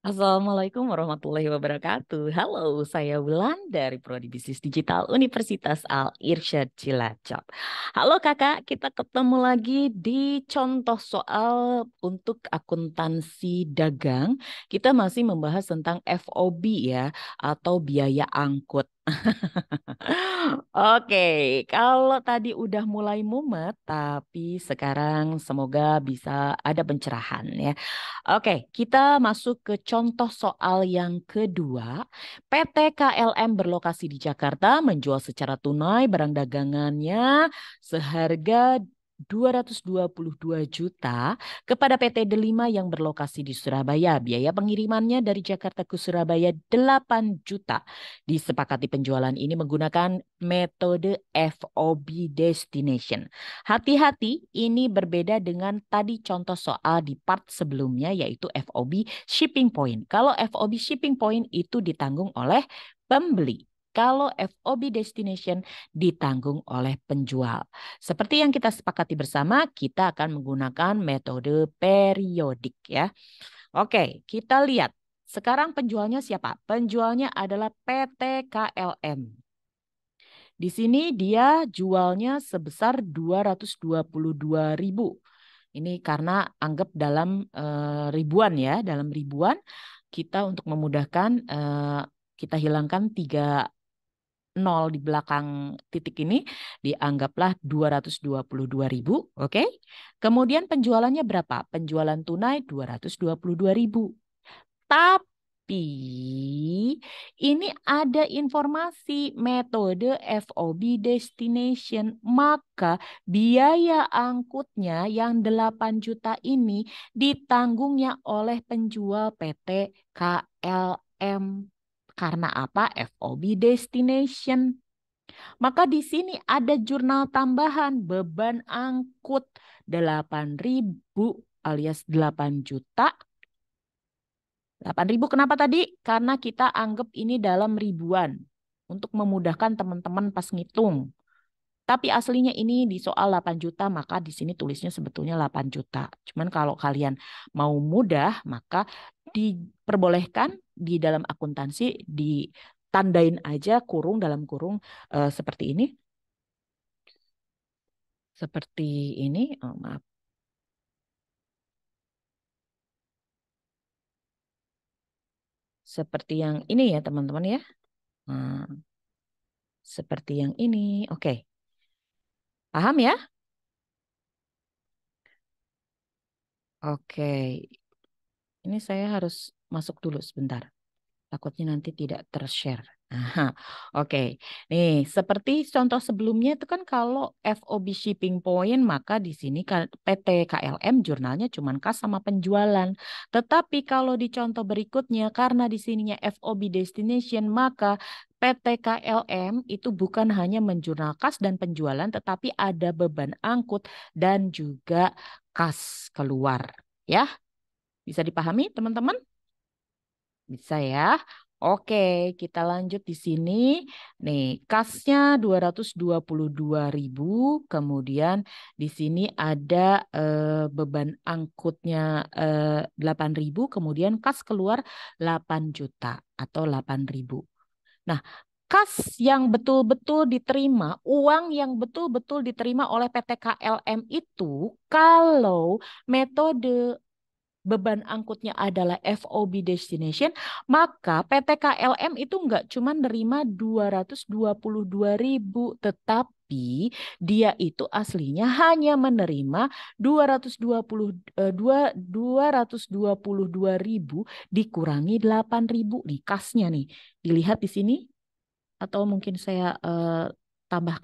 Assalamualaikum warahmatullahi wabarakatuh. Halo, saya Wulan dari Prodi Bisnis Digital Universitas Al Irsyad Cilacap. Halo kakak, kita ketemu lagi di contoh soal untuk akuntansi dagang. Kita masih membahas tentang FOB ya, atau biaya angkut. Oke, kalau tadi udah mulai mumet, tapi sekarang semoga bisa ada pencerahan ya. Oke, kita masuk ke contoh soal yang kedua. PT KLM berlokasi di Jakarta menjual secara tunai barang dagangannya seharga 222 juta kepada PT Delima yang berlokasi di Surabaya. Biaya pengirimannya dari Jakarta ke Surabaya 8 juta. Disepakati penjualan ini menggunakan metode FOB destination. Hati-hati, ini berbeda dengan tadi contoh soal di part sebelumnya yaitu FOB shipping point. Kalau FOB shipping point itu ditanggung oleh pembeli. Kalau FOB destination ditanggung oleh penjual. Seperti yang kita sepakati bersama, kita akan menggunakan metode periodik ya. Oke, kita lihat. Sekarang penjualnya siapa? Penjualnya adalah PT KLM. Di sini dia jualnya sebesar 222.000. Ini karena anggap dalam ribuan ya, dalam ribuan kita untuk memudahkan kita hilangkan 3 nol di belakang titik ini dianggaplah 222.000, oke? Kemudian penjualannya berapa? Penjualan tunai 222.000. Tapi ini ada informasi metode FOB destination, maka biaya angkutnya yang 8 juta ini ditanggungnya oleh penjual PT KLM. Karena apa? FOB destination. Maka di sini ada jurnal tambahan beban angkut 8.000 alias 8 juta. 8.000 kenapa tadi? Karena kita anggap ini dalam ribuan untuk memudahkan teman-teman pas ngitung. Tapi aslinya ini di soal 8 juta, maka di sini tulisnya sebetulnya 8 juta. Cuman kalau kalian mau mudah, maka diperbolehkan di dalam akuntansi ditandain aja kurung dalam kurung seperti ini. Seperti ini, oh, maaf. Seperti yang ini ya teman-teman ya. Nah, seperti yang ini. Oke, paham ya? Oke, ini saya harus masuk dulu sebentar. Takutnya nanti tidak tershare. Aha, oke. Nih, seperti contoh sebelumnya itu kan kalau FOB shipping point, maka di sini PT KLM jurnalnya cuma kas sama penjualan. Tetapi kalau di contoh berikutnya, karena di sininya FOB destination, maka PT KLM itu bukan hanya menjurnal kas dan penjualan, tetapi ada beban angkut dan juga kas keluar. Ya, bisa dipahami teman-teman? Bisa ya. Oke, kita lanjut di sini. Nih, kasnya 222.000. Kemudian di sini ada beban angkutnya 8.000. Kemudian kas keluar 8 juta atau 8.000. Nah, kas yang betul-betul diterima, uang yang betul-betul diterima oleh PT KLM itu kalau metode beban angkutnya adalah FOB destination, maka PT KLM itu nggak cuma nerima 222.000, tetapi dia itu aslinya hanya menerima 222.000 dikurangi 8.000 nih kasnya nih. Dilihat di sini atau mungkin saya tambah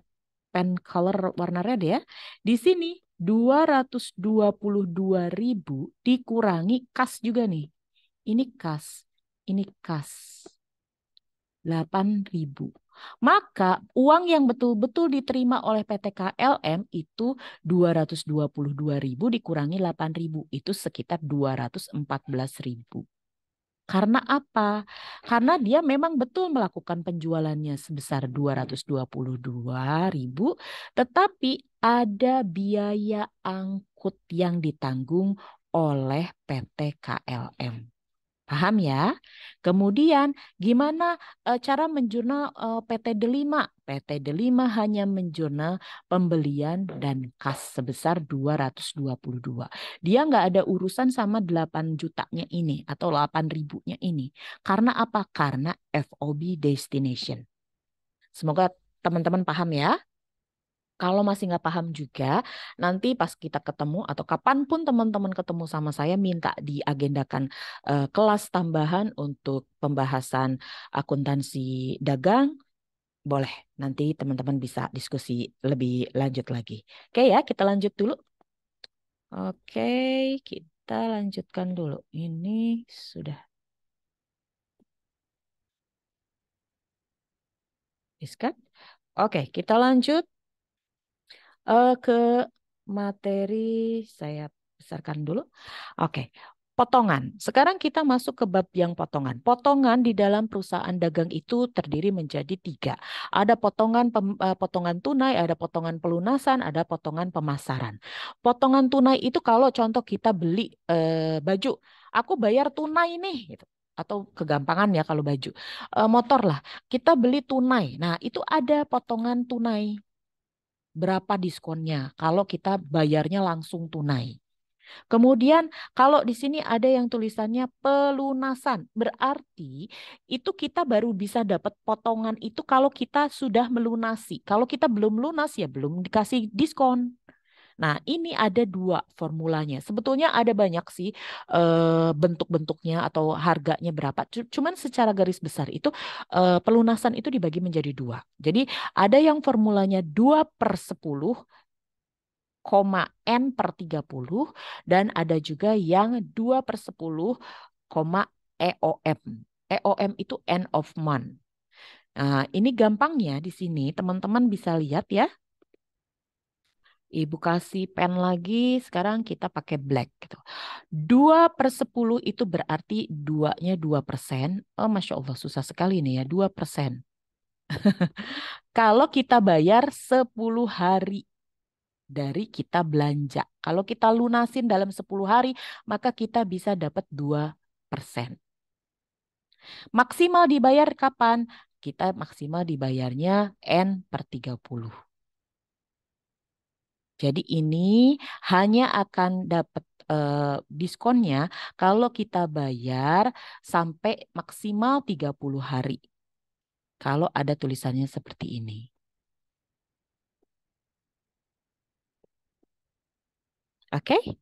pen color warna red ya. Di sini 222.000 dikurangi kas juga nih. Ini kas, ini kas 8.000. Maka uang yang betul-betul diterima oleh PT KLM itu 222.000 dikurangi 8.000 itu sekitar 214.000. Karena apa? Karena dia memang betul melakukan penjualannya sebesar 222.000, tetapi ada biaya angkut yang ditanggung oleh PT KLM. Paham ya? Kemudian gimana cara menjurnal PT Delima? PT Delima hanya menjurnal pembelian dan kas sebesar 222. Dia nggak ada urusan sama 8 jutanya ini atau 8 ribunya ini. Karena apa? Karena FOB destination. Semoga teman-teman paham ya. Kalau masih nggak paham juga, nanti pas kita ketemu atau kapanpun teman-teman ketemu sama saya, minta diagendakan kelas tambahan untuk pembahasan akuntansi dagang, boleh. Nanti teman-teman bisa diskusi lebih lanjut lagi. Oke ya, kita lanjut dulu. Oke, kita lanjutkan dulu. Ini sudah diskan. Oke, kita lanjut ke materi, saya besarkan dulu. Oke, potongan. Sekarang kita masuk ke bab yang potongan. Potongan di dalam perusahaan dagang itu terdiri menjadi tiga. Ada potongan tunai, ada potongan pelunasan, ada potongan pemasaran. Potongan tunai itu kalau contoh kita beli baju, aku bayar tunai nih, gitu. Atau kegampangan ya kalau baju. Motor lah, kita beli tunai. Nah, itu ada potongan tunai. Berapa diskonnya kalau kita bayarnya langsung tunai. Kemudian kalau di sini ada yang tulisannya pelunasan, berarti itu kita baru bisa dapat potongan itu kalau kita sudah melunasi. Kalau kita belum lunas ya belum dikasih diskon. Nah, ini ada dua formulanya. Sebetulnya ada banyak sih bentuk-bentuknya atau harganya berapa. Cuman secara garis besar itu pelunasan itu dibagi menjadi dua. Jadi ada yang formulanya 2/10 koma N per 30 dan ada juga yang 2/10 koma EOM. EOM itu end of month. Nah, ini gampangnya di sini teman-teman bisa lihat ya. Ibu kasih pen lagi, sekarang kita pakai black gitu. 2/10 itu berarti duanya 2%. Oh, Masya Allah susah sekali nih ya, 2%. Kalau kita bayar 10 hari dari kita belanja. Kalau kita lunasin dalam 10 hari, maka kita bisa dapat 2%. Maksimal dibayar kapan? Kita maksimal dibayarnya N/30. Jadi ini hanya akan dapat diskonnya kalau kita bayar sampai maksimal 30 hari. Kalau ada tulisannya seperti ini. Oke?